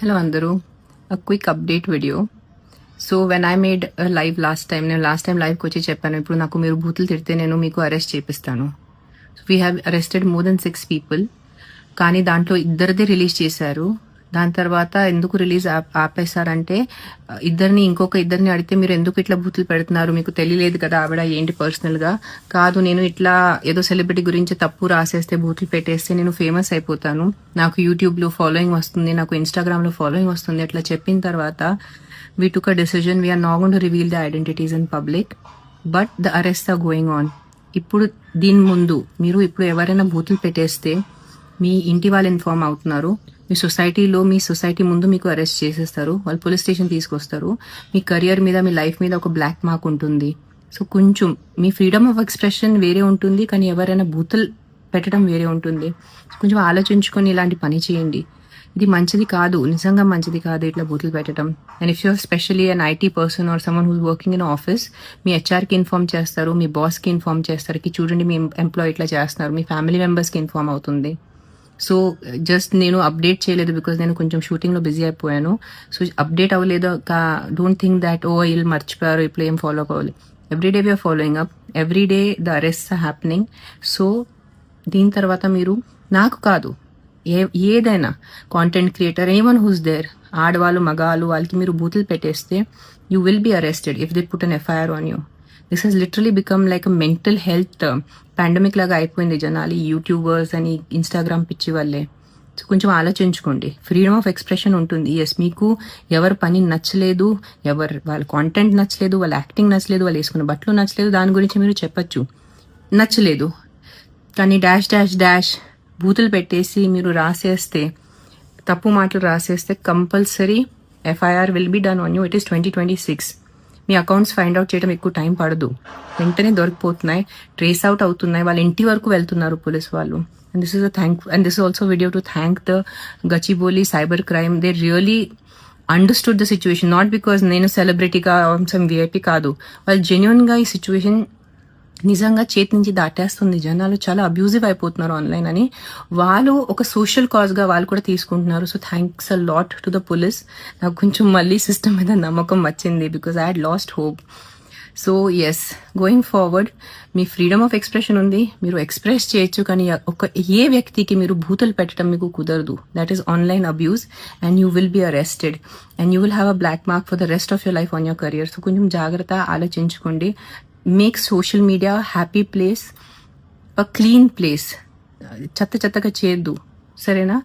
Hello Andaru, a quick update video. So when I made a live last time, నేను last time లైవ్కి వచ్చి చెప్పాను ఇప్పుడు నాకు మీరు బూతులు తిడితే నేను మీకు అరెస్ట్ చేపిస్తాను. So we have arrested more than 6 people. కానీ దాంట్లో ఇద్దరిదే రిలీజ్ చేశారు. దాని తర్వాత ఎందుకు రిలీజ్ ఆపేశారంటే ఇంకొక ఇద్దరిని అడిగితే మీరు ఎందుకు ఇట్లా బూతులు పెడుతున్నారు, మీకు తెలియలేదు కదా ఆవిడ ఏంటి పర్సనల్గా కాదు, నేను ఇట్లా ఏదో సెలబ్రిటీ గురించి తప్పు రాసేస్తే బూతులు పెట్టేస్తే నేను ఫేమస్ అయిపోతాను, నాకు యూట్యూబ్లో ఫాలోయింగ్ వస్తుంది, నాకు ఇన్స్టాగ్రామ్లో ఫాలోయింగ్ వస్తుంది అట్లా చెప్పిన తర్వాత we took a decision. We are not going to reveal the identities in public, but the arrests are going on. ఇప్పుడు దీని ముందు మీరు ఇప్పుడు ఎవరైనా బూతులు పెట్టేస్తే మీ ఇంటి వాళ్ళు ఇన్ఫార్మ్ అవుతున్నారు, మీ సొసైటీ ముందు మీకు అరెస్ట్ చేసేస్తారు, వాళ్ళు పోలీస్ స్టేషన్ తీసుకొస్తారు, మీ కెరియర్ మీద మీ లైఫ్ మీద ఒక బ్లాక్ మార్క్ ఉంటుంది. సో కొంచెం మీ ఫ్రీడమ్ ఆఫ్ ఎక్స్ప్రెషన్ వేరే ఉంటుంది, కానీ ఎవరైనా బూతులు పెట్టడం వేరే ఉంటుంది. కొంచెం ఆలోచించుకొని ఇలాంటి పని చేయండి. ఇది మంచిది కాదు, నిజంగా మంచిది కాదు ఇట్లా బూతులు పెట్టడం. And if you're specially an IT person or someone who's working in office, మీ హెచ్ఆర్కి ఇన్ఫార్మ్ చేస్తారు, మీ బాస్కి ఇన్ఫార్మ్ చేస్తారు చూడండి మీ ఎంప్లాయీ ఇట్లా చేస్తున్నారు, మీ ఫ్యామిలీ మెంబర్స్కి ఇన్ఫార్మ్ అవుతుంది. సో జస్ట్ నేను అప్డేట్ చేయలేదు బికాజ్ నేను కొంచెం షూటింగ్లో బిజీ అయిపోయాను. సో అప్డేట్ అవ్వలేదు, డోంట్ థింక్ దాట్ వీళ్ళు మర్చిపోయారు ఇప్పుడు ఏం ఫాలో అవ్వాలి. Everyday we're following up, everyday the arrests are happening. So దీని తర్వాత మీరు నాకు కాదు ఏదైనా content creator anyone who's there, ఆడవాళ్ళు మగాళ్ళు వాళ్ళకి మీరు బూతులు పెట్టేస్తే you will be arrested if they put an FIR on you. This has literally become like a mental health pandemic లాగా అయిపోయింది జనాలు, యూట్యూబర్స్ అని ఇన్స్టాగ్రామ్ పిచ్చి వల్లే. సో కొంచెం ఆలోచించుకోండి. ఫ్రీడమ్ ఆఫ్ ఎక్స్ప్రెషన్ ఉంటుంది. ఎస్, మీకు ఎవరి పని నచ్చలేదు, వాళ్ళ కాంటెంట్ నచ్చలేదు, వాళ్ళ యాక్టింగ్ నచ్చలేదు, వాళ్ళు వేసుకున్న బట్టలు నచ్చలేదు, దాని గురించి మీరు చెప్పచ్చు, నచ్చలేదు. కానీ డాష్ డాష్ డాష్ బూతులు పెట్టేసి మీరు రాసేస్తే, తప్పు మాటలు రాసేస్తే compulsory FIR will be done on you. It is 2026. మీ అకౌంట్స్ ఫైండ్ అవుట్ చేయడం ఎక్కువ టైం పడదు, వెంటనే దొరికిపోతున్నాయి, ట్రేస్ అవుట్ అవుతున్నాయి, వాళ్ళ ఇంటి వరకు వెళ్తున్నారు పోలీస్ వాళ్ళు. And this is also video to thank the Gachibowli cyber crime. They really understood the situation, not because నేను సెలబ్రిటీగా సమ్ విఐపీ కాదు, వాళ్ళు జెన్యున్గా ఈ సిచ్యువేషన్ నిజంగా చేతి నుంచి దాటేస్తుంది, జనాలు చాలా అబ్యూజివ్ అయిపోతున్నారు ఆన్లైన్ అని, వాళ్ళు ఒక సోషల్ కాజ్గా వాళ్ళు కూడా తీసుకుంటున్నారు. So thanks a lot to the police. నాకు కొంచెం మళ్ళీ సిస్టమ్ మీద నమ్మకం వచ్చింది because I had lost hope. So yes, going forward మీ ఫ్రీడమ్ ఆఫ్ ఎక్స్ప్రెషన్ ఉంది, మీరు ఎక్స్ప్రెస్ చేయొచ్చు, కానీ ఏ వ్యక్తికి మీరు బూతులు పెట్టడం మీకు కుదరదు. That is online abuse and you will be arrested and you will have a black mark for the rest of your life on your career. So కొంచెం జాగ్రత్త, ఆలోచించుకోండి. Make social media happy place, a clean place. చెత్తగా చేయొద్దు, సరేనా?